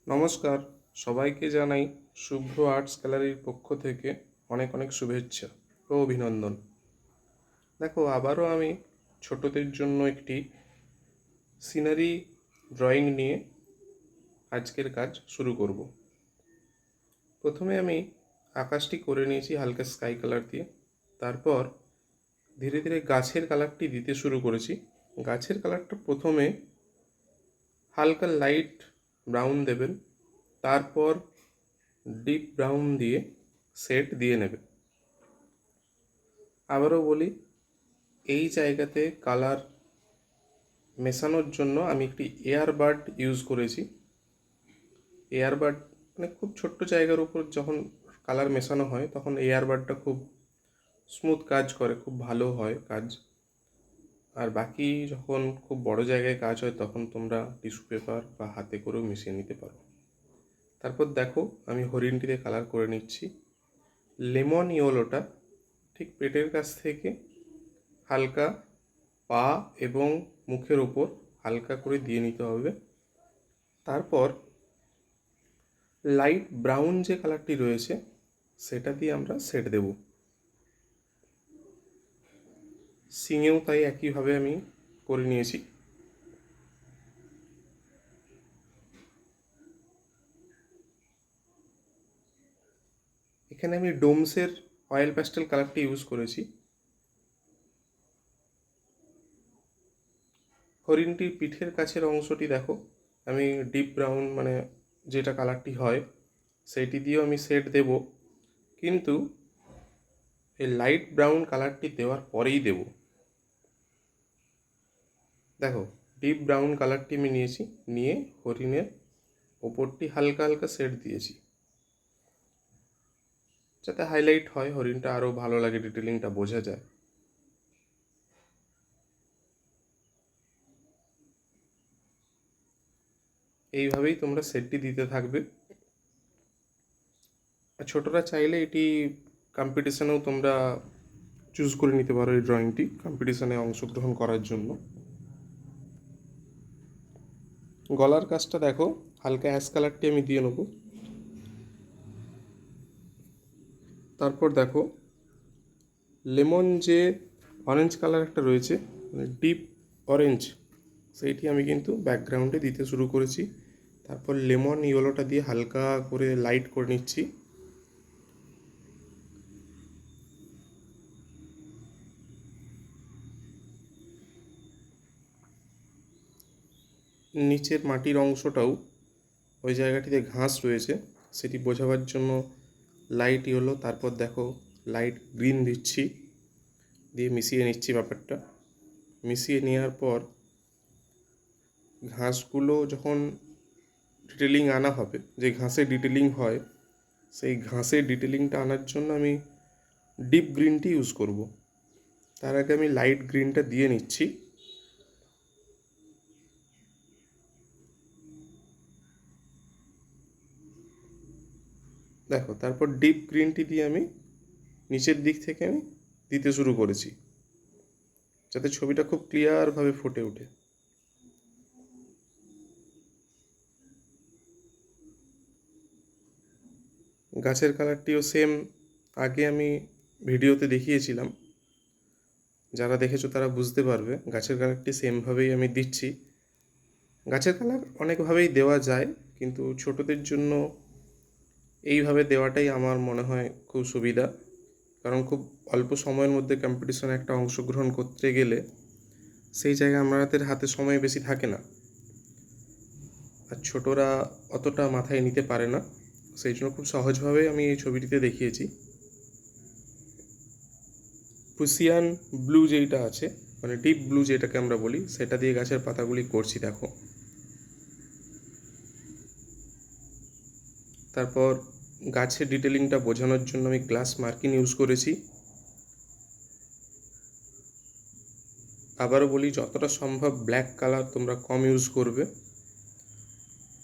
নমস্কার, সবাইকে জানাই শুভ্র আর্টস গ্যালারির পক্ষ থেকে অনেক অনেক শুভেচ্ছা ও অভিনন্দন। দেখো, আবারও আমি ছোটদের জন্য একটি সিনারি ড্রয়িং নিয়ে আজকের কাজ শুরু করব। প্রথমে আমি আকাশটি করে নিয়েছি হালকা স্কাই কালার দিয়ে। তারপর ধীরে ধীরে গাছের কালারটি দিতে শুরু করেছি। গাছের কালারটা প্রথমে হালকা লাইট ব্রাউন দেবেন, তারপর ডিপ ব্রাউন দিয়ে শেড দিয়ে নেবে। আবারও বলি, এই জায়গাতে কালার মেশানোর জন্য আমি একটি এয়ারবাড ইউজ করেছি। এয়ারবাড মানে খুব ছোট্ট জায়গার উপর যখন কালার মেশানো হয় তখন এয়ারবাডটা খুব স্মুথ কাজ করে, খুব ভালো হয় কাজ। আর বাকি যখন খুব বড় জায়গায় কাজ হয় তখন তোমরা টিস্যু পেপার বা হাতে করেও মিশিয়ে নিতে পারো। তারপর দেখো, আমি হরিণটিতে কালার করে নিচ্ছি। লেমন ইয়েলোটা ঠিক পেটের কাছ থেকে হালকা পা এবং মুখের ওপর হালকা করে দিয়ে নিতে হবে। তারপর লাইট ব্রাউন যে কালারটি রয়েছে সেটা দিয়ে আমরা শেড দেব। সিঙেও তাই একইভাবে আমি করে নিয়েছি। এখানে আমি ডোমসের অয়েল প্যাস্টেল কালারটি ইউজ করেছি। হরিণটির পিঠের কাছের অংশটি দেখো, আমি ডিপ ব্রাউন মানে যেটা কালারটি হয় সেইটি দিয়েও আমি শেড দেব, কিন্তু এই লাইট ব্রাউন কালারটি দেওয়ার পরেই দেব। দেখো, ডিপ ব্রাউন কালারটি আমি নিয়ে হরিণের ওপরটি হালকা হালকা শেড দিয়েছি, যাতে হাইলাইট হয়, হরিণটা আরও ভালো লাগে, ডিটেলিংটা বোঝা যায়। এইভাবেই তোমরা শেডটি দিতে থাকবে। আর ছোটরা চাইলে এটি কম্পিটিশনেও তোমরা চুজ করে নিতে পারো, এই ড্রয়িংটি কম্পিটিশনে অংশগ্রহণ করার জন্য। গলার কাজটা দেখো, হালকা অ্যাশ কালারটি আমি দিয়ে নেব। তারপর দেখো, লেমন যে অরেঞ্জ কালার একটা রয়েছে, মানে ডিপ অরেঞ্জ, সেইটি আমি কিন্তু ব্যাকগ্রাউন্ডে দিতে শুরু করেছি। তারপর লেমন ইয়েলোটা দিয়ে হালকা করে লাইট করে নিচ্ছি। নিচের মাটির অংশটাও, ওই জায়গাটিতে ঘাস রয়েছে, সেটি বোঝাবার জন্য লাইট ইয়েলো, তারপর দেখো লাইট গ্রিন দিচ্ছি, দিয়ে মিশিয়ে নিচ্ছি ব্যাপারটা। মিশিয়ে নেওয়ার পর ঘাসগুলো যখন ডিটেলিং আনা হবে, যে ঘাসে ডিটেলিং হয়, সেই ঘাসের ডিটেলিংটা আনার জন্য আমি ডিপ গ্রিনটি ইউজ করব। তার আগে আমি লাইট গ্রিনটা দিয়ে নিচ্ছি। দেখো, তারপর ডিপ গ্রিনটি দিয়ে আমি নিচের দিক থেকে আমি দিতে শুরু করেছি, যাতে ছবিটা খুব ক্লিয়ারভাবে ফুটে ওঠে। গাছের কালারটিও সেম, আগে আমি ভিডিওতে দেখিয়েছিলাম, যারা দেখেছো তারা বুঝতে পারবে। গাছের কালারটি সেমভাবেই আমি দিচ্ছি। গাছের কালার অনেকভাবেই দেওয়া যায়, কিন্তু ছোটদের জন্য এইভাবে দেওয়াটাই আমার মনে হয় খুব সুবিধা। কারণ খুব অল্প সময়ের মধ্যে কম্পিটিশনে একটা অংশগ্রহণ করতে গেলে সেই জায়গায় আমাদের হাতে সময় বেশি থাকে না, আর ছোটরা অতটা মাথায় নিতে পারে না। সেই জন্য খুব সহজভাবে আমি এই ছবিটিতে দেখিয়েছি। পুসিয়ান ব্লু যেইটা আছে, মানে ডিপ ব্লু যেটাকে আমরা বলি, সেটা দিয়ে গাছের পাতাগুলি করছি দেখো। তারপর গাছের ডিটেলিংটা বোঝানোর জন্য আমি গ্লাস মার্কিন ইউজ করেছি। আবারও বলি, যতটা সম্ভব ব্ল্যাক কালার তোমরা কম ইউজ করবে।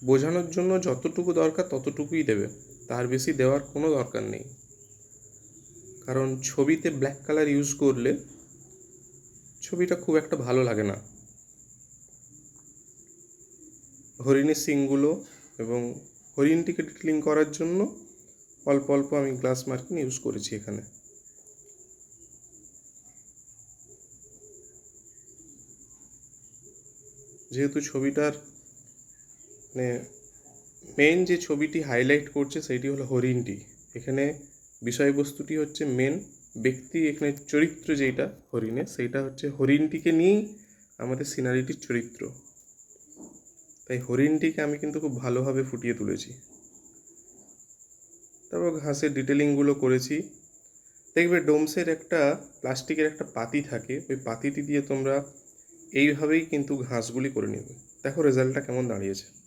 বোঝানোর জন্য যতটুকু দরকার ততটুকুই দেবে, তার বেশি দেওয়ার কোনো দরকার নেই। কারণ ছবিতে ব্ল্যাক কালার ইউজ করলে ছবিটা খুব একটা ভালো লাগে না। হরিণের শিংগুলো এবং হরিণটিকে ডিটেলিং করার জন্য অল্প অল্প আমি গ্লাস মার্কিং ইউজ করেছি এখানে। যেহেতু ছবিটার মানে মেন যে ছবিটি হাইলাইট করছে সেইটি হলো হরিণটি, এখানে বিষয়বস্তুটি হচ্ছে মেন ব্যক্তি, এখানে চরিত্র যেটা হরিণে সেইটা হচ্ছে হরিণটিকে নিয়েই আমাদের সিনারিটির চরিত্র। তাই হরিণটিকে আমি কিন্তু খুব ভালোভাবে ফুটিয়ে তুলেছি। তারপর ঘাসের ডিটেলিংগুলো করেছি। দেখবে ডোমসের একটা প্লাস্টিকের একটা পাতি থাকে, ওই পাতিটি দিয়ে তোমরা এইভাবেই কিন্তু ঘাসগুলি করে নেবে। দেখো রেজাল্টটা কেমন দাঁড়িয়েছে।